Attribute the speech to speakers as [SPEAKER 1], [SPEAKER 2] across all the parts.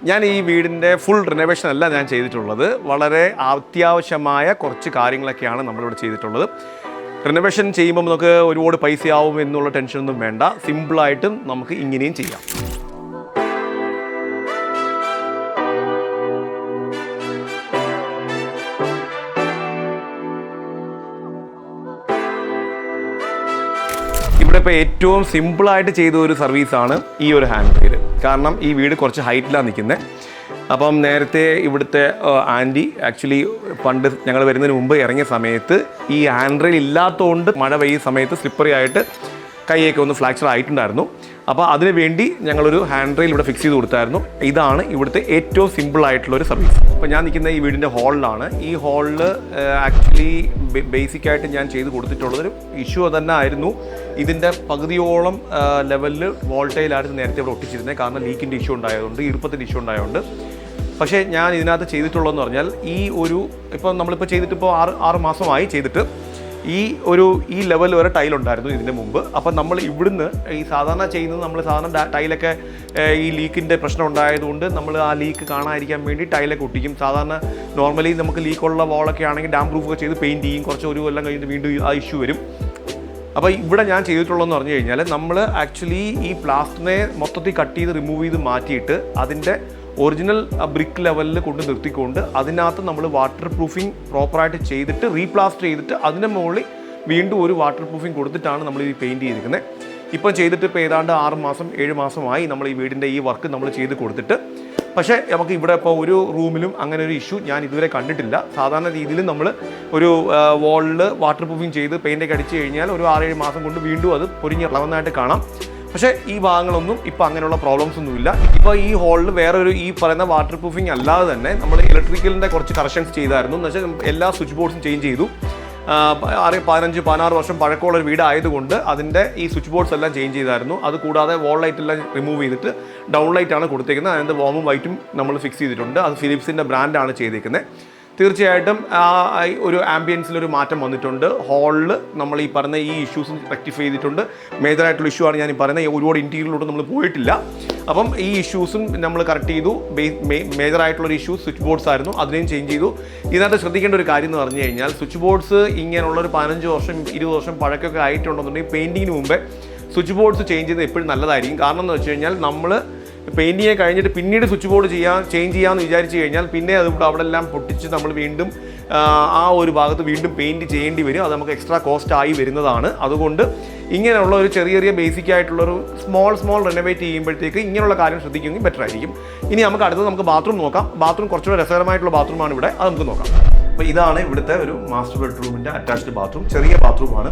[SPEAKER 1] ഞാൻ ഈ വീടിൻ്റെ ഫുൾ റിനോവേഷൻ അല്ല ഞാൻ ചെയ്തിട്ടുള്ളത്. വളരെ അത്യാവശ്യമായ കുറച്ച് കാര്യങ്ങളൊക്കെയാണ് നമ്മളിവിടെ ചെയ്തിട്ടുള്ളത്. റിനോവേഷൻ ചെയ്യുമ്പോൾ നമുക്ക് ഒരുപാട് പൈസയാവും എന്നുള്ള ടെൻഷനൊന്നും വേണ്ട. സിമ്പിളായിട്ടും നമുക്ക് ഇങ്ങനെയും ചെയ്യാം. ഇവിടെ ഇപ്പോൾ ഏറ്റവും സിമ്പിളായിട്ട് ചെയ്ത ഒരു സർവീസാണ് ഈ ഒരു ഹാൻഡ് റെയിൽ. കാരണം ഈ വീട് കുറച്ച് ഹൈറ്റിലാണ് നിൽക്കുന്നത്. അപ്പം നേരത്തെ ഇവിടുത്തെ ആൻറ്റി ആക്ച്വലി പണ്ട് ഞങ്ങൾ വരുന്നതിന് മുമ്പ് ഇറങ്ങിയ സമയത്ത് ഈ ഹാൻഡ് റെയിൽ ഇല്ലാത്തതുകൊണ്ട് മഴ പെയ്യുന്ന സമയത്ത് സ്ലിപ്പറി ആയിട്ട് കൈയൊക്കെ ഒന്ന് ഫ്രാക്ചർ ആയിട്ടുണ്ടായിരുന്നു. അപ്പോൾ അതിന് വേണ്ടി ഞങ്ങളൊരു ഹാൻഡ് റെയിൽ ഇവിടെ ഫിക്സ് ചെയ്ത് കൊടുത്തായിരുന്നു. ഇതാണ് ഇവിടുത്തെ ഏറ്റവും സിമ്പിളായിട്ടുള്ളൊരു സർവീസ്. അപ്പോൾ ഞാൻ നിൽക്കുന്ന ഈ വീടിൻ്റെ ഹാളിലാണ്. ഈ ഹാളിൽ ആക്ച്വലി ബേസിക്കായിട്ട് ഞാൻ ചെയ്ത് കൊടുത്തിട്ടുള്ളതൊരു ഇഷ്യൂ തന്നെ ആയിരുന്നു. ഇതിൻ്റെ പകുതിയോളം ലെവലിൽ വോൾട്ടേജിലായിരുന്നു നേരത്തെ ഇവിടെ ഒട്ടിച്ചിരുന്നത്. കാരണം ലീക്കിൻ്റെ ഇഷ്യൂ ഉണ്ടായതുകൊണ്ട്, ഈർപ്പത്തിൻ്റെ ഇഷ്യൂ ഉണ്ടായതുകൊണ്ട്. പക്ഷേ ഞാൻ ഇതിനകത്ത് ചെയ്തിട്ടുള്ളതെന്ന് പറഞ്ഞാൽ ഈ ഒരു ഇപ്പോൾ നമ്മളിപ്പോൾ ചെയ്തിട്ട് ഇപ്പോൾ ആറ് മാസമായി ചെയ്തിട്ട് ഈ ലെവൽ വരെ ടൈലുണ്ടായിരുന്നു ഇതിൻ്റെ മുമ്പ്. അപ്പം നമ്മൾ ഇവിടുന്ന് ഈ സാധാരണ ചെയ്യുന്നത് നമ്മൾ സാധാരണ ടൈലൊക്കെ ഈ ലീക്കിൻ്റെ പ്രശ്നം ഉണ്ടായതുകൊണ്ട് നമ്മൾ ആ ലീക്ക് കാണാതിരിക്കാൻ വേണ്ടി ടൈലൊക്കെ ഒട്ടിക്കും. സാധാരണ നോർമലി നമുക്ക് ലീക്കുള്ള വാളൊക്കെ ആണെങ്കിൽ ഡാം പ്രൂഫൊക്കെ ചെയ്ത് പെയിൻറ്റ് ചെയ്യും. കുറച്ച് ഒരു കൊല്ലം കഴിഞ്ഞിട്ട് വീണ്ടും ആ ഇഷ്യൂ വരും. അപ്പോൾ ഇവിടെ ഞാൻ ചെയ്തിട്ടുള്ളതെന്ന് പറഞ്ഞു കഴിഞ്ഞാൽ നമ്മൾ ആക്ച്വലി ഈ പ്ലാസ്റ്ററിനെ മൊത്തത്തിൽ കട്ട് ചെയ്ത് റിമൂവ് ചെയ്ത് മാറ്റിയിട്ട് അതിൻ്റെ ഒറിജിനൽ ബ്രിക്ക് ലെവലിൽ കൊണ്ട് നിർത്തിക്കൊണ്ട് അതിനകത്ത് നമ്മൾ വാട്ടർ പ്രൂഫിങ് പ്രോപ്പറായിട്ട് ചെയ്തിട്ട് റീപ്ലാസ്റ്റർ ചെയ്തിട്ട് അതിൻ്റെ മുകളിൽ വീണ്ടും ഒരു വാട്ടർ പ്രൂഫിങ് കൊടുത്തിട്ടാണ് നമ്മൾ ഈ പെയിൻറ്റ് ചെയ്തിരിക്കുന്നത്. ഇപ്പം ചെയ്തിട്ട് ഇപ്പോൾ ഏതാണ്ട് 7 മാസമായി നമ്മൾ ഈ വീടിൻ്റെ ഈ വർക്ക് നമ്മൾ ചെയ്ത് കൊടുത്തിട്ട്. പക്ഷേ നമുക്ക് ഇവിടെ ഇപ്പോൾ ഒരു റൂമിലും അങ്ങനെ ഒരു ഇഷ്യൂ ഞാൻ ഇതുവരെ കണ്ടിട്ടില്ല. സാധാരണ രീതിയിൽ നമ്മൾ ഒരു വാളിൽ വാട്ടർ പ്രൂഫിങ് ചെയ്ത് പെയിൻ്റൊക്കെ അടിച്ച് കഴിഞ്ഞാൽ ഒരു 6-7 മാസം കൊണ്ട് വീണ്ടും അത് പൊരിഞ്ഞ് ഇളവുന്നതായിട്ട് കാണാം. പക്ഷേ ഈ ഭാഗങ്ങളൊന്നും ഇപ്പോൾ അങ്ങനെയുള്ള പ്രോബ്ലംസ് ഒന്നുമില്ല. ഇപ്പോൾ ഈ ഹോളിൽ വേറൊരു ഈ പറയുന്ന വാട്ടർ പ്രൂഫിങ് അല്ലാതെ തന്നെ നമ്മൾ ഇലക്ട്രിക്കലിൻ്റെ കുറച്ച് കറക്ഷൻസ് ചെയ്തായിരുന്നു. എന്ന് വെച്ചാൽ എല്ലാ സ്വിച്ച് ബോർഡ്സും ചേഞ്ച് ചെയ്തു. 15-16 വർഷം പഴക്കമുള്ള ഒരു വീടായതുകൊണ്ട് അതിൻ്റെ ഈ സ്വിച്ച് ബോർഡ്സ് എല്ലാം ചേഞ്ച് ചെയ്തായിരുന്നു. അത് കൂടാതെ വാൾ ലൈറ്റ് എല്ലാം റിമൂവ് ചെയ്തിട്ട് ഡൗൺ ലൈറ്റാണ് കൊടുത്തേക്കുന്നത്. അതിൻ്റെ വാമും വൈറ്റും നമ്മൾ ഫിക്സ് ചെയ്തിട്ടുണ്ട്. അത് ഫിലിപ്സിൻ്റെ ബ്രാൻഡാണ് ചെയ്തേക്കുന്നത്. തീർച്ചയായിട്ടും ഒരു ആംബിയൻസിലൊരു മാറ്റം വന്നിട്ടുണ്ട്. ഹാളിൽ നമ്മൾ ഈ പറഞ്ഞ ഈ ഇഷ്യൂസ് റെക്ടിഫൈ ചെയ്തിട്ടുണ്ട്. മേജറായിട്ടുള്ള ഇഷ്യൂ ആണ് ഞാൻ ഈ പറയുന്നത്. ഒരുപാട് ഇൻറ്റീരിയറിലോട്ട് നമ്മൾ പോയിട്ടില്ല. അപ്പം ഈ ഇഷ്യൂസും നമ്മൾ കറക്റ്റ് ചെയ്തു. മേജറായിട്ടുള്ളൊരു ഇഷ്യൂ സ്വിച്ച് ബോർഡ്സ് ആയിരുന്നു, അതിനെയും ചേഞ്ച് ചെയ്തു. ഇതിനകത്ത് ശ്രദ്ധിക്കേണ്ട ഒരു കാര്യം എന്ന് പറഞ്ഞു കഴിഞ്ഞാൽ സ്വിച്ച് ബോർഡ്സ് ഇങ്ങനെയുള്ളൊരു 15 വർഷം 20 വർഷം പഴക്കമൊക്കെ ആയിട്ടുണ്ടെന്നുണ്ടെങ്കിൽ പെയിൻറ്റിങ്ങിന് മുമ്പേ സ്വിച്ച് ബോർഡ്സ് ചേഞ്ച് ചെയ്യുന്നത് എപ്പോഴും നല്ലതായിരിക്കും. കാരണം എന്ന് വെച്ച് കഴിഞ്ഞാൽ നമ്മൾ പെയിൻറ്റിങ് കഴിഞ്ഞിട്ട് പിന്നീട് സ്വിച്ച് ബോർഡ് ചേഞ്ച് ചെയ്യാമെന്ന് വിചാരിച്ചു കഴിഞ്ഞാൽ പിന്നെ അത് അവിടെ എല്ലാം പൊട്ടിച്ച് നമ്മൾ വീണ്ടും ആ ഒരു ഭാഗത്ത് വീണ്ടും പെയിൻറ്റ് ചെയ്യേണ്ടി വരും. അത് നമുക്ക് എക്സ്ട്രാ കോസ്റ്റ് ആയി വരുന്നതാണ്. അതുകൊണ്ട് ഇങ്ങനെയുള്ള ഒരു ചെറിയ ബേസിക് ആയിട്ടുള്ളൊരു സ്മോൾ റിനോവേറ്റ് ചെയ്യുമ്പോഴത്തേക്ക് ഇങ്ങനെയുള്ള കാര്യം ശ്രദ്ധിക്കുമെങ്കിൽ ബെറ്റർ ആയിരിക്കും. ഇനി നമുക്ക് അടുത്തത് നമുക്ക് ബാത്റൂം നോക്കാം. ബാത്റൂം കുറച്ചുകൂടെ രസകരമായിട്ടുള്ള ബാത്റൂമാണ് ഇവിടെ. അത് നമുക്ക് നോക്കാം. അപ്പോൾ ഇതാണ് ഇവിടുത്തെ ഒരു മാസ്റ്റർ ബെഡ്റൂമിൻ്റെ അറ്റാച്ച്ഡ് ബാത്റൂം. ചെറിയ ബാത്റൂമാണ്,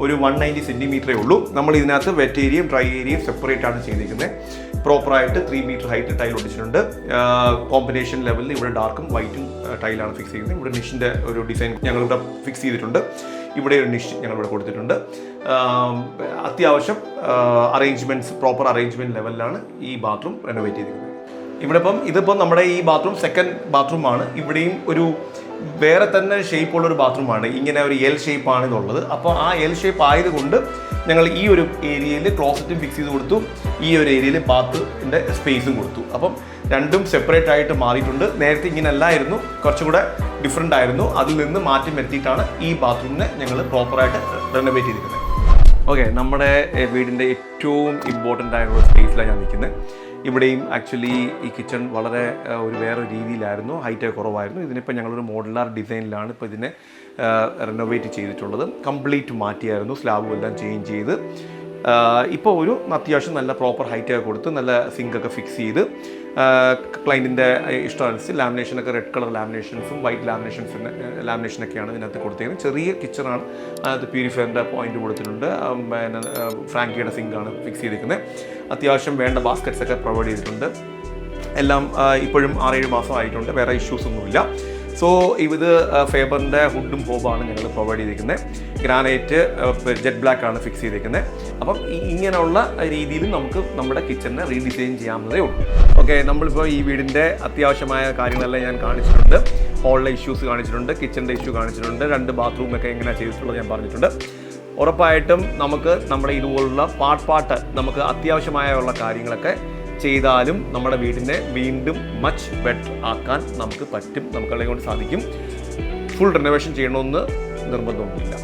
[SPEAKER 1] ഒരു 190 സെൻറ്റിമീറ്ററേ ഉള്ളൂ. നമ്മൾ ഇതിനകത്ത് വെറ്റ് ഏരിയയും ഡ്രൈ ഏരിയയും സെപ്പറേറ്റ് ആണ് ചെയ്തിരിക്കുന്നത്. പ്രോപ്പറായിട്ട് 3 മീറ്റർ ഹൈറ്റ് ടൈൽ ഒട്ടിച്ചിട്ടുണ്ട്. കോമ്പിനേഷൻ ലെവലിൽ ഇവിടെ ഡാർക്കും വൈറ്റും ടൈലാണ് ഫിക്സ് ചെയ്യുന്നത്. ഇവിടെ നിഷിൻ്റെ ഒരു ഡിസൈൻ ഞങ്ങളിവിടെ ഫിക്സ് ചെയ്തിട്ടുണ്ട്. ഇവിടെ ഒരു നിഷ് ഞങ്ങളിവിടെ കൊടുത്തിട്ടുണ്ട്. അത്യാവശ്യം പ്രോപ്പർ അറേഞ്ച്മെൻറ്റ് ലെവലിലാണ് ഈ ബാത്റൂം റെനോവേറ്റ് ചെയ്തിരിക്കുന്നത്. ഇതിപ്പം നമ്മുടെ ഈ ബാത്റൂം സെക്കൻഡ് ബാത്റൂമാണ്. ഇവിടെയും ഒരു വേറെ തന്നെ ഷേപ്പുള്ളൊരു ബാത്റൂമാണ്. ഇങ്ങനെ ഒരു എൽ ഷേപ്പാണ് ഇതുള്ളത്. അപ്പോൾ ആ എൽ ഷേപ്പ് ആയതുകൊണ്ട് ഞങ്ങൾ ഈ ഒരു ഏരിയയിൽ ക്ലോസറ്റും ഫിക്സ് ചെയ്ത് കൊടുത്തു. ഈ ഒരു ഏരിയയിൽ ബാത്തിൻ്റെ സ്പേസും കൊടുത്തു. അപ്പം രണ്ടും സെപ്പറേറ്റ് ആയിട്ട് മാറിയിട്ടുണ്ട്. നേരത്തെ ഇങ്ങനെ അല്ലായിരുന്നു, കുറച്ചുകൂടെ ഡിഫറെൻ്റ് ആയിരുന്നു. അതിൽ നിന്ന് മാറ്റം വരുത്തിയിട്ടാണ് ഈ ബാത്റൂമിനെ ഞങ്ങൾ പ്രോപ്പറായിട്ട് റെനോവേറ്റ് ചെയ്തിരിക്കുന്നത്. ഓക്കെ, നമ്മുടെ വീടിൻ്റെ ഏറ്റവും ഇമ്പോർട്ടൻ്റ് ആയിട്ടുള്ള സ്പേസിലാണ് ഞാൻ നിൽക്കുന്നത്. ഇവിടെയും ആക്ച്വലി ഈ കിച്ചൺ വളരെ വേറെ രീതിയിലായിരുന്നു, ഹൈറ്റ് കുറവായിരുന്നു. ഇതിനിപ്പോൾ ഞങ്ങളൊരു മോഡുലാർ ഡിസൈനിലാണ് ഇപ്പോൾ ഇതിനെ റെനോവേറ്റ് ചെയ്തിട്ടുള്ളത്. കംപ്ലീറ്റ് മാറ്റിയായിരുന്നു, സ്ലാബും എല്ലാം ചേഞ്ച് ചെയ്ത് ഇപ്പോൾ ഒരു അത്യാവശ്യം നല്ല പ്രോപ്പർ ഹൈറ്റൊക്കെ കൊടുത്ത് നല്ല സിങ്കൊക്കെ ഫിക്സ് ചെയ്ത് ക്ലൈൻറ്റിൻ്റെ ഇഷ്ടമനുസരിച്ച് ലാമിനേഷനൊക്കെ റെഡ് കളർ ലാമിനേഷൻസും വൈറ്റ് ലാമിനേഷനൊക്കെയാണ് ഇതിനകത്ത് കൊടുത്തിരിക്കുന്നത്. ചെറിയ കിച്ചണാണ്. അതിനകത്ത് പ്യൂരിഫയറിൻ്റെ പോയിന്റ് കൊടുത്തിട്ടുണ്ട്. പിന്നെ ഫ്രാങ്കിയുടെ സിങ്കാണ് ഫിക്സ് ചെയ്തിരിക്കുന്നത്. അത്യാവശ്യം വേണ്ട ബാസ്ക്കറ്റ്സൊക്കെ പ്രൊവൈഡ് ചെയ്തിട്ടുണ്ട്. എല്ലാം ഇപ്പോഴും 6-7 മാസം ആയിട്ടുണ്ട്. വേറെ ഇഷ്യൂസൊന്നുമില്ല. സോ ഇത് ഫേബറിൻ്റെ ഹുഡും ഹോബാണ് ഞങ്ങൾ പ്രൊവൈഡ് ചെയ്തിരിക്കുന്നത്. ഗ്രാനൈറ്റ് ജെറ്റ് ബ്ലാക്ക് ആണ് ഫിക്സ് ചെയ്തിരിക്കുന്നത്. അപ്പം ഇങ്ങനെയുള്ള രീതിയിൽ നമുക്ക് നമ്മുടെ കിച്ചണിനെ റീഡിസൈൻ ചെയ്യാവുന്നതേ ഉള്ളൂ. ഓക്കെ, നമ്മളിപ്പോൾ ഈ വീടിൻ്റെ അത്യാവശ്യമായ കാര്യങ്ങളെല്ലാം ഞാൻ കാണിച്ചിട്ടുണ്ട്. ഹോളിലെ ഇഷ്യൂസ് കാണിച്ചിട്ടുണ്ട്, കിച്ചണിൻ്റെ ഇഷ്യൂ കാണിച്ചിട്ടുണ്ട്, 2 ബാത്റൂമൊക്കെ എങ്ങനെയാണ് ചെയ്തിട്ടുള്ളത് ഞാൻ പറഞ്ഞിട്ടുണ്ട്. ഉറപ്പായിട്ടും നമുക്ക് നമ്മുടെ ഇതുപോലുള്ള പാർട്ട് നമുക്ക് അത്യാവശ്യമായുള്ള കാര്യങ്ങളൊക്കെ ചെയ്താലും നമ്മുടെ വീടിനെ വീണ്ടും മച്ച് ബെറ്റർ ആക്കാൻ നമുക്ക് പറ്റും, നമുക്കുള്ളതിനെ കൊണ്ട് സാധിക്കും. ഫുൾ റിനോവേഷൻ ചെയ്യണമെന്ന് നിർബന്ധമൊന്നുമില്ല.